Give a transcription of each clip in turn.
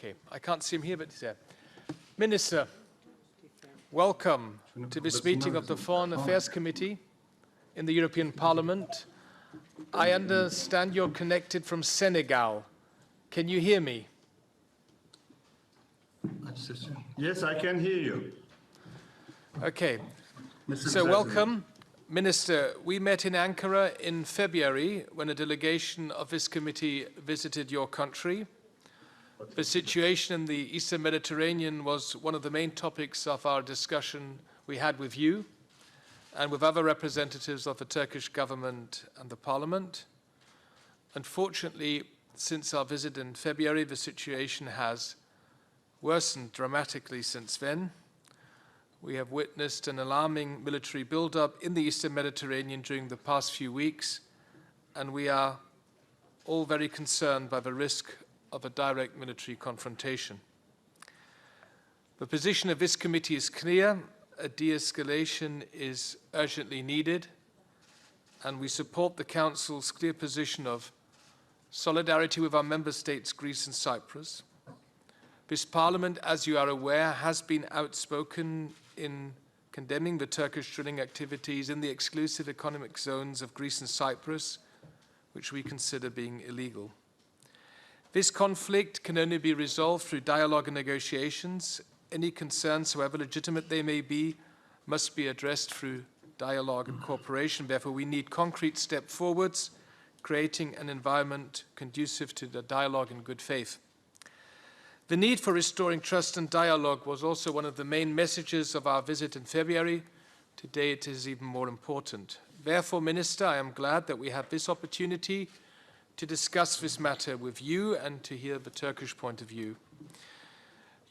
Okay, I can't see him here, but he's there. Minister, welcome to this meeting of the Foreign Affairs Committee in the European Parliament. I understand you're connected from Senegal. Can you hear me? Yes, I can hear you. Okay, Mr. so President. welcome. Minister, we met in Ankara in February when a delegation of this committee visited your country. The situation in the Eastern Mediterranean was one of the main topics of our discussion we had with you and with other representatives of the Turkish government and the parliament. Unfortunately, since our visit in February, the situation has worsened dramatically since then. We have witnessed an alarming military buildup in the Eastern Mediterranean during the past few weeks, and we are all very concerned by the risk of a direct military confrontation. The position of this committee is clear. A de-escalation is urgently needed, and we support the Council's clear position of solidarity with our member states, Greece and Cyprus. This Parliament, as you are aware, has been outspoken in condemning the Turkish drilling activities in the exclusive economic zones of Greece and Cyprus, which we consider being illegal. This conflict can only be resolved through dialogue and negotiations. Any concerns, however legitimate they may be, must be addressed through dialogue and cooperation. Therefore, we need concrete steps forwards, creating an environment conducive to the dialogue in good faith. The need for restoring trust and dialogue was also one of the main messages of our visit in February. Today it is even more important. Therefore, Minister, I am glad that we have this opportunity to discuss this matter with you and to hear the Turkish point of view.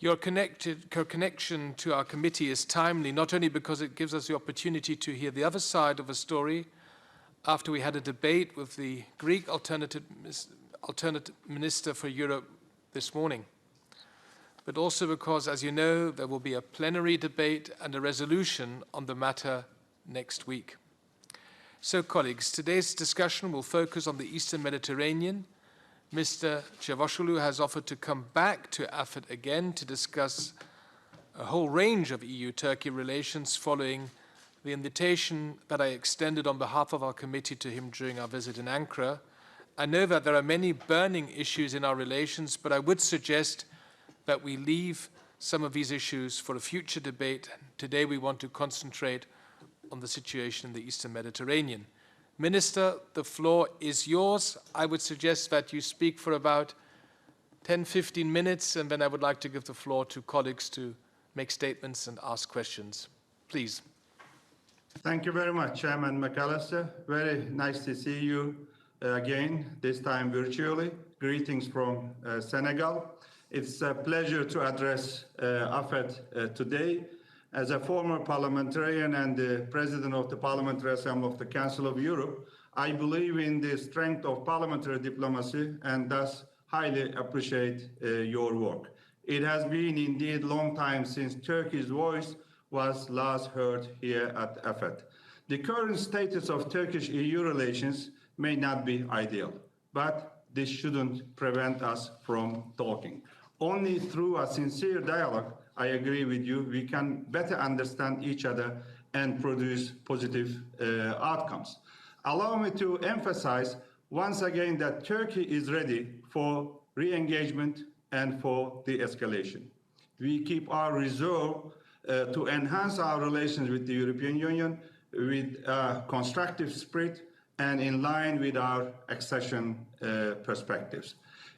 Your connection to our committee is timely, not only because it gives us the opportunity to hear the other side of the story after we had a debate with the Greek alternate Minister for Europe this morning, but also because, as you know, there will be a plenary debate and a resolution on the matter next week. So, colleagues, today's discussion will focus on the Eastern Mediterranean. Mr. Çavuşoğlu has offered to come back to AFET again to discuss a whole range of EU-Turkey relations following the invitation that I extended on behalf of our committee to him during our visit in Ankara. I know that there are many burning issues in our relations, but I would suggest that we leave some of these issues for a future debate. Today we want to concentrate on the situation in the Eastern Mediterranean. Minister, the floor is yours. I would suggest that you speak for about 10-15 minutes, and then I would like to give the floor to colleagues to make statements and ask questions. Please. Thank you very much, Chairman McAllister. Very nice to see you again, this time virtually. Greetings from Senegal. It's a pleasure to address AFET today. As a former parliamentarian and the president of the Parliamentary Assembly of the Council of Europe, I believe in the strength of parliamentary diplomacy and thus highly appreciate your work. It has been indeed a long time since Turkey's voice was last heard here at AFET. The current status of Turkish-EU relations may not be ideal, but this shouldn't prevent us from talking. Only through a sincere dialogue, I agree with you, we can better understand each other and produce positive outcomes. Allow me to emphasize once again that Turkey is ready for re-engagement and for de-escalation. We keep our resolve to enhance our relations with the European Union with a constructive spirit and in line with our accession perspectives.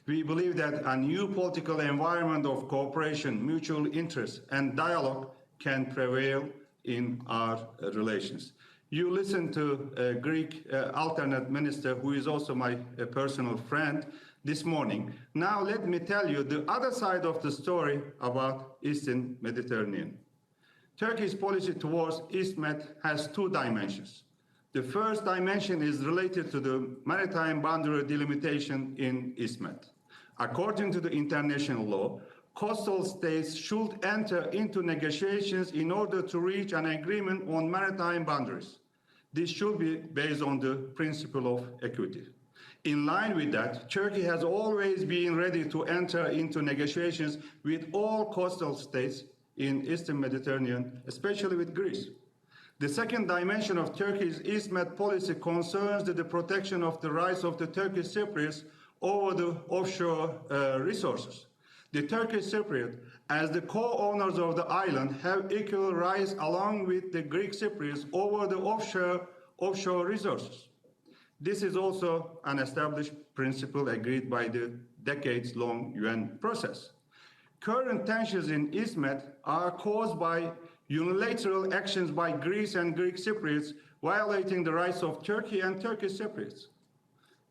We believe that a new political environment of cooperation, mutual interest, and dialogue can prevail in our relations. You listened to a Greek alternate minister, who is also my personal friend, this morning. Now let me tell you the other side of the story about Eastern Mediterranean. Turkey's policy towards East Med has two dimensions. The first dimension is related to the maritime boundary delimitation in East Med. According to the international law, coastal states should enter into negotiations in order to reach an agreement on maritime boundaries. This should be based on the principle of equity. In line with that, Turkey has always been ready to enter into negotiations with all coastal states in Eastern Mediterranean, especially with Greece. The second dimension of Turkey's East Med policy concerns the protection of the rights of the Turkish Cypriots over the offshore resources. The Turkish Cypriot, as the co-owners of the island, have equal rights along with the Greek Cypriots over the offshore resources. This is also an established principle agreed by the decades-long UN process. Current tensions in East Med are caused by unilateral actions by Greece and Greek Cypriots violating the rights of Turkey and Turkish Cypriots.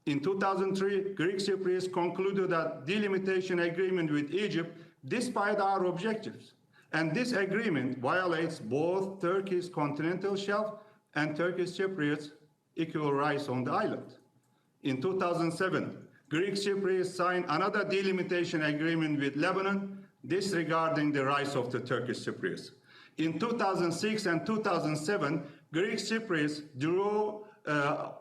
In 2003, Greek Cypriots concluded a delimitation agreement with Egypt despite our objectives. And this agreement violates both Turkey's continental shelf and Turkish Cypriots' equal rights on the island. In 2007, Greek Cypriots signed another delimitation agreement with Lebanon, disregarding the rights of the Turkish Cypriots. In 2006 and 2007, Greek Cypriots drew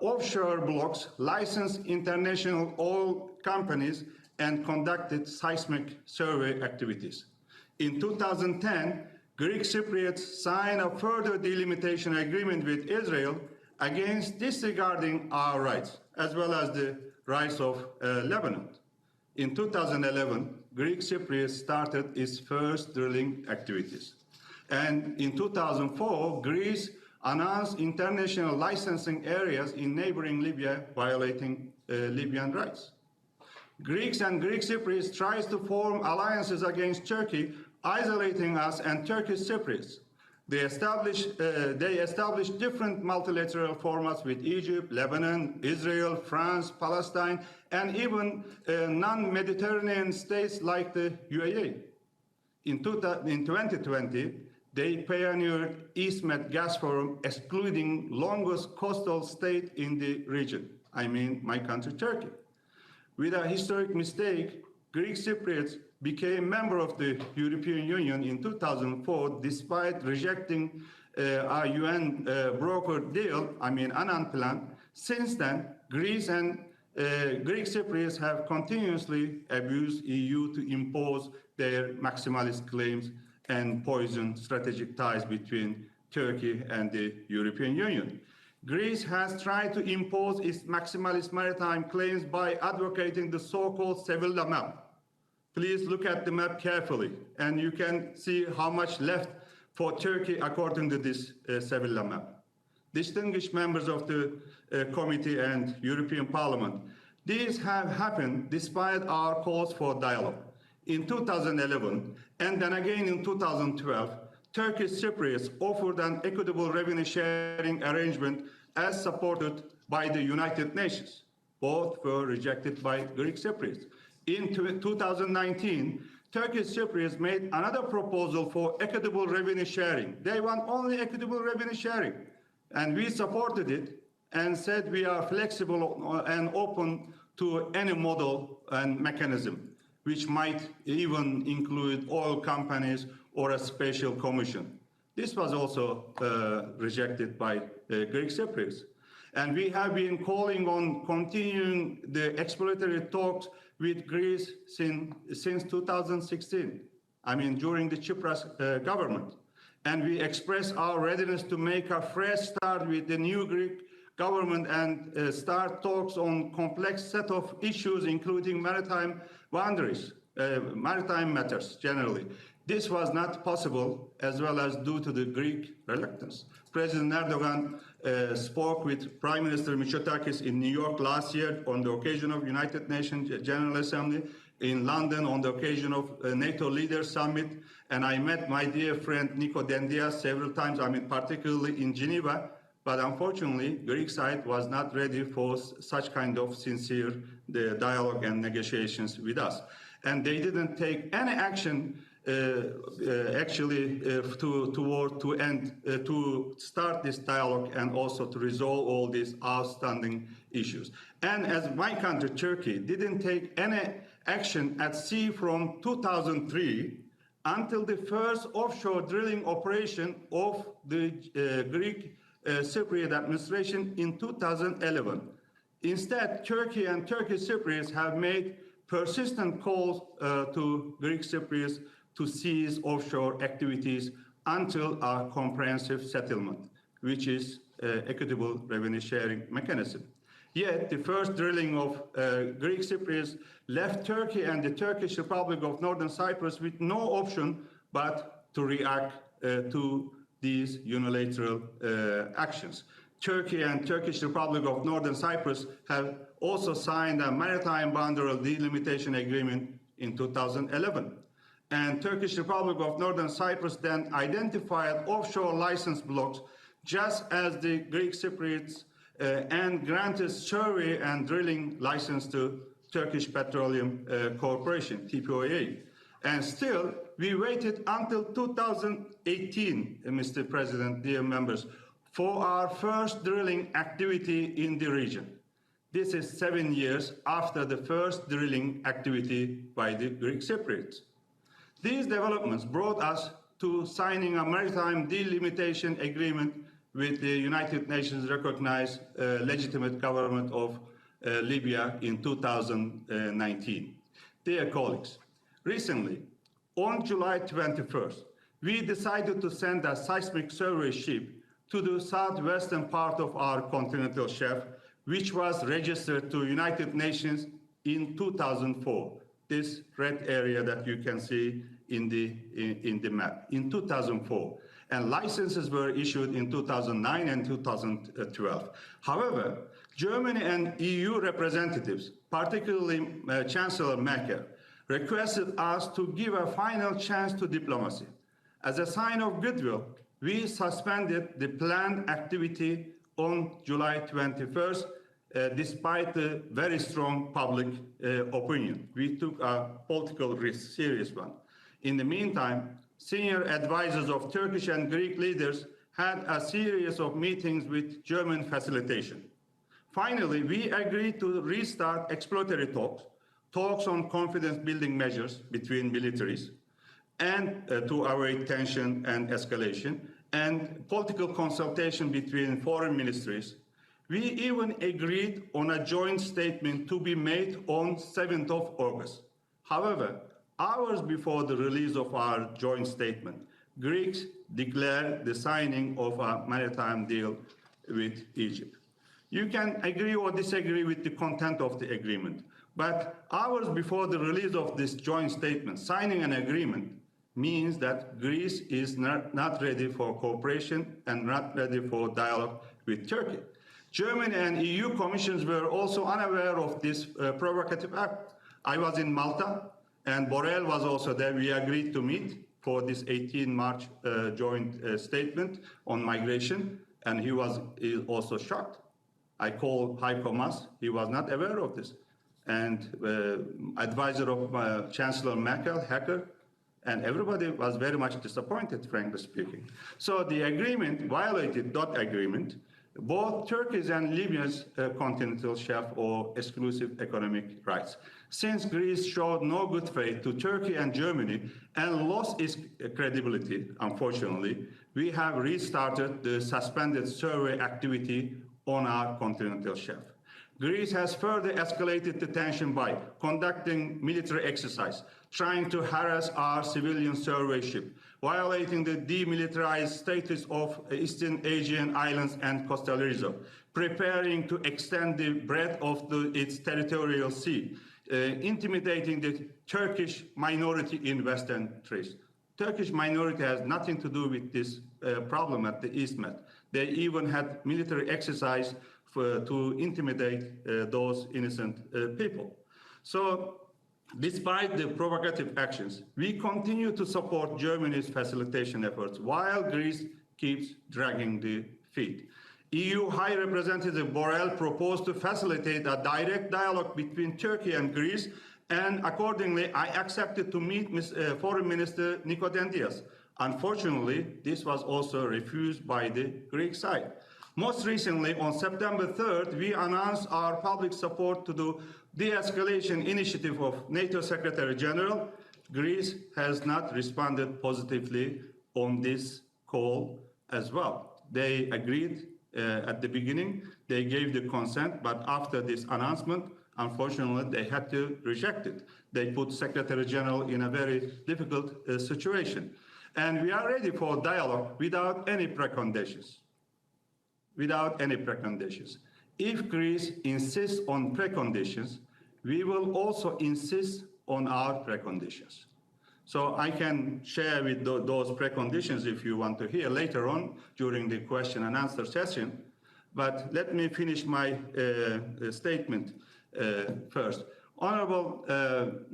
offshore blocks, licensed international oil companies, and conducted seismic survey activities. In 2010, Greek Cypriots signed a further delimitation agreement with Israel against disregarding our rights, as well as the rights of Lebanon. In 2011, Greek Cyprus started its first drilling activities. And in 2004, Greece announced international licensing areas in neighboring Libya, violating Libyan rights. Greeks and Greek Cypriots tries to form alliances against Turkey, isolating us and Turkish Cypriots. They established different multilateral formats with Egypt, Lebanon, Israel, France, Palestine, and even non-Mediterranean states like the UAE. In 2020, they pioneered East Med Gas Forum, excluding longest coastal state in the region. I mean, my country, Turkey. With a historic mistake, Greek Cypriots became member of the European Union in 2004, despite rejecting our UN broker deal, Annan plan. Since then, Greece and Greek Cypriots have continuously abused EU to impose their maximalist claims and poison strategic ties between Turkey and the European Union. Greece has tried to impose its maximalist maritime claims by advocating the so-called Sevilla map. Please look at the map carefully, and you can see how much left for Turkey according to this Sevilla map. Distinguished members of the committee and European Parliament, these have happened despite our calls for dialogue. In 2011, and then again in 2012, Turkish Cypriots offered an equitable revenue sharing arrangement as supported by the United Nations. Both were rejected by Greek Cypriots. In 2019, Turkish Cypriots made another proposal for equitable revenue sharing. They want only equitable revenue sharing. And we supported it and said we are flexible and open to any model and mechanism, which might even include oil companies or a special commission. This was also rejected by Greek Cypriots. And we have been calling on continuing the exploratory talks with Greece since 2016, during the Cyprus government. And we express our readiness to make a fresh start with the new Greek government and start talks on complex set of issues, including maritime boundaries, maritime matters generally. This was not possible, as well as due to the Greek reluctance. President Erdogan spoke with Prime Minister Mitsotakis in New York last year on the occasion of United Nations General Assembly, in London on the occasion of NATO Leaders Summit, and I met my dear friend Nico Dendias several times, particularly in Geneva, but unfortunately, Greek side was not ready for such kind of sincere dialogue and negotiations with us. And they didn't take any action to start this dialogue and also to resolve all these outstanding issues. And as my country, Turkey, didn't take any action at sea from 2003 until the first offshore drilling operation of the Greek Cypriot administration in 2011. Instead, Turkey and Turkish Cypriots have made persistent calls to Greek Cypriots to cease offshore activities until a comprehensive settlement, which is equitable revenue sharing mechanism. Yet, the first drilling of Greek Cypriots left Turkey and the Turkish Republic of Northern Cyprus with no option but to react to these unilateral actions. Turkey and Turkish Republic of Northern Cyprus have also signed a maritime boundary delimitation agreement in 2011. And Turkish Republic of Northern Cyprus then identified offshore license blocks just as the Greek Cypriots and granted survey and drilling license to Turkish Petroleum Corporation, TPOA. And still, we waited until 2018, Mr. President, dear members, for our first drilling activity in the region. This is 7 years after the first drilling activity by the Greek Cypriots. These developments brought us to signing a maritime delimitation agreement with the United Nations recognized legitimate government of Libya in 2019. Dear colleagues, recently, on July 21st, we decided to send a seismic survey ship to the southwestern part of our continental shelf, which was registered to United Nations in 2004. This red area that you can see in the map, in 2004. And licenses were issued in 2009 and 2012. However, Germany and EU representatives, particularly Chancellor Merkel, requested us to give a final chance to diplomacy. As a sign of goodwill, we suspended the planned activity on July 21st, despite the very strong public opinion. We took a political risk, serious one. In the meantime, senior advisors of Turkish and Greek leaders had a series of meetings with German facilitation. Finally, we agreed to restart exploratory talks on confidence-building measures between militaries, and to avoid tension and escalation, and political consultation between foreign ministries. We even agreed on a joint statement to be made on 7th of August. However, hours before the release of our joint statement, Greeks declared the signing of a maritime deal with Egypt. You can agree or disagree with the content of the agreement, but hours before the release of this joint statement, signing an agreement means that Greece is not ready for cooperation and not ready for dialogue with Turkey. Germany and EU commissions were also unaware of this provocative act. I was in Malta, and Borrell was also there. We agreed to meet for this 18 March joint statement on migration, and he was also shocked. I called Heiko Maas. He was not aware of this. And advisor of Chancellor Merkel, Hacker, and everybody was very much disappointed, frankly speaking. So the agreement violated that agreement, both Turkey's and Libya's continental shelf or exclusive economic rights. Since Greece showed no good faith to Turkey and Germany and lost its credibility, unfortunately, we have restarted the suspended survey activity on our continental shelf. Greece has further escalated the tension by conducting military exercise, trying to harass our civilian survey ship, violating the demilitarized status of Eastern Aegean islands and Costa Rica, preparing to extend the breadth of its territorial sea, intimidating the Turkish minority in Western Thrace. Turkish minority has nothing to do with this problem at the East Med. They even had military exercise to intimidate those innocent people. So, despite the provocative actions, we continue to support Germany's facilitation efforts while Greece keeps dragging the feet. EU High Representative Borrell proposed to facilitate a direct dialogue between Turkey and Greece, and accordingly, I accepted to meet Foreign Minister Nikodendias. Unfortunately, this was also refused by the Greek side. Most recently, on September 3rd, we announced our public support to the de-escalation initiative of NATO Secretary-General. Greece has not responded positively on this call as well. They agreed At the beginning, they gave the consent, but after this announcement, unfortunately, they had to reject it. They put Secretary-General in a very difficult situation. And we are ready for dialogue without any preconditions. Without any preconditions. If Greece insists on preconditions, we will also insist on our preconditions. So I can share with those preconditions if you want to hear later on during the question and answer session. But let me finish my statement first. Honorable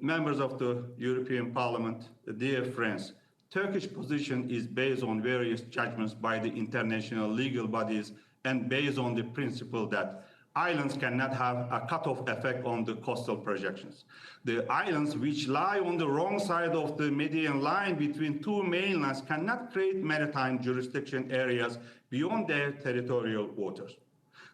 members of the European Parliament, dear friends, Turkish position is based on various judgments by the international legal bodies and based on the principle that islands cannot have a cut-off effect on the coastal projections. The islands which lie on the wrong side of the median line between two mainlands cannot create maritime jurisdiction areas beyond their territorial waters.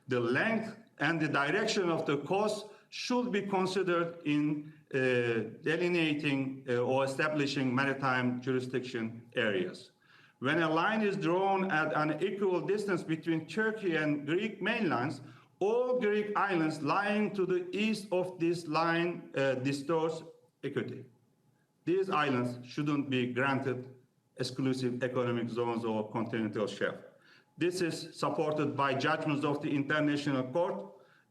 The length and the direction of the coast should be considered in delineating or establishing maritime jurisdiction areas. When a line is drawn at an equal distance between Turkey and Greek mainlands, all Greek islands lying to the east of this line distorts equity. These islands shouldn't be granted exclusive economic zones or continental shelf. This is supported by judgments of the International Court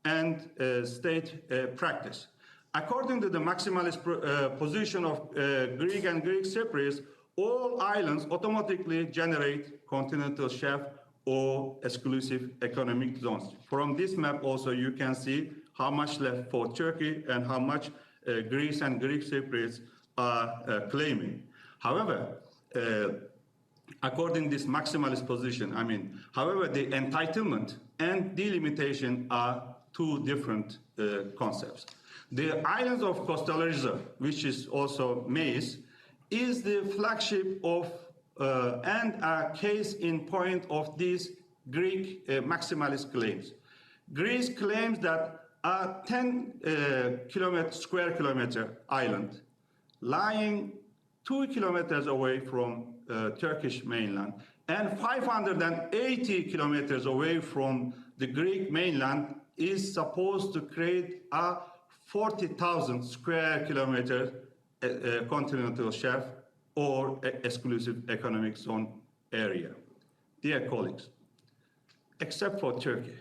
and state practice. According to the maximalist position of Greek and Greek Cypriots, all islands automatically generate continental shelf or exclusive economic zones. From this map also you can see how much left for Turkey and how much Greece and Greek Cypriots are claiming. However, according to this maximalist position, however, the entitlement and delimitation are two different concepts. The islands of Coastal Reserve, which is also MACE, is the flagship of and a case in point of these Greek maximalist claims. Greece claims that a 10 square kilometer island lying 2 kilometers away from Turkish mainland and 580 kilometers away from the Greek mainland is supposed to create a 40,000 square kilometer continental shelf or exclusive economic zone area. Dear colleagues, except for Turkey,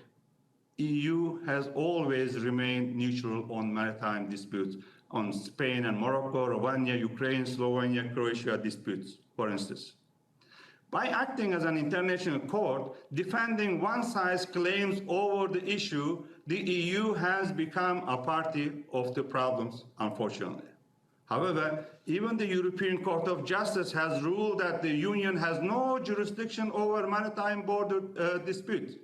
EU has always remained neutral on maritime disputes on Spain and Morocco, Romania, Ukraine, Slovenia, Croatia disputes, for instance. By acting as an international court, defending one side's claims over the issue, the EU has become a party of the problems, unfortunately. However, even the European Court of Justice has ruled that the Union has no jurisdiction over maritime border disputes.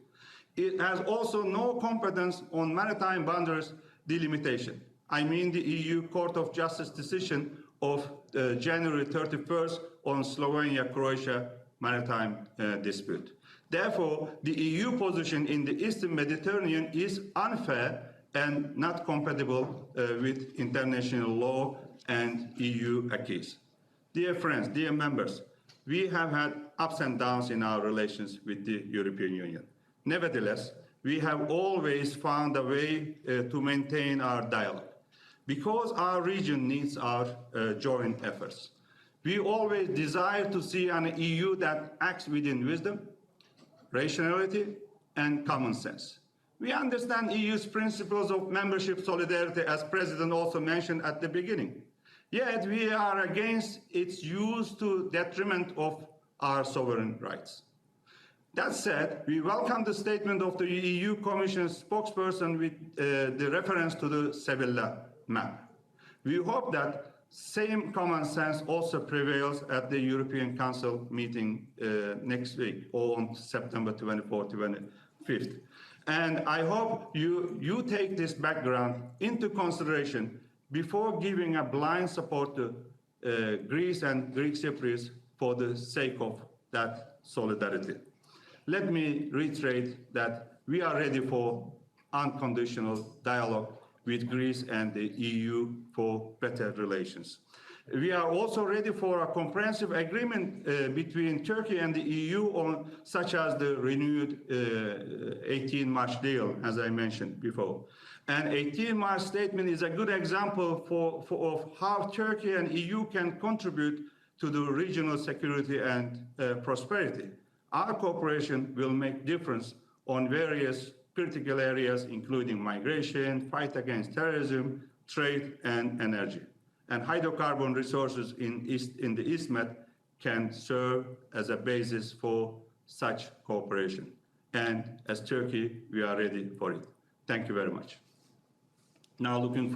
It has also no competence on maritime boundaries delimitation. I mean the EU Court of Justice decision of January 31st on Slovenia-Croatia maritime dispute. Therefore, the EU position in the Eastern Mediterranean is unfair and not compatible with international law and EU acquis. Dear friends, dear members, we have had ups and downs in our relations with the European Union. Nevertheless, we have always found a way to maintain our dialogue because our region needs our joint efforts. We always desire to see an EU that acts within wisdom, rationality, and common sense. We understand EU's principles of membership solidarity, as President also mentioned at the beginning. Yet we are against its use to detriment of our sovereign rights. That said, we welcome the statement of the EU Commission spokesperson with the reference to the Sevilla map. We hope that same common sense also prevails at the European Council meeting next week, or on September 24th, 25th. And I hope you take this background into consideration before giving a blind support to Greece and Greek Cypriots for the sake of that solidarity. Let me reiterate that we are ready for unconditional dialogue with Greece and the EU for better relations. We are also ready for a comprehensive agreement between Turkey and the EU on such as the renewed 18 March deal, as I mentioned before. And 18 March statement is a good example of how Turkey and EU can contribute to the regional security and prosperity. Our cooperation will make difference on various critical areas, including migration, fight against terrorism, trade, and energy. And hydrocarbon resources in the East Med can serve as a basis for such cooperation. And as Turkey, we are ready for it. Thank you very much. Now looking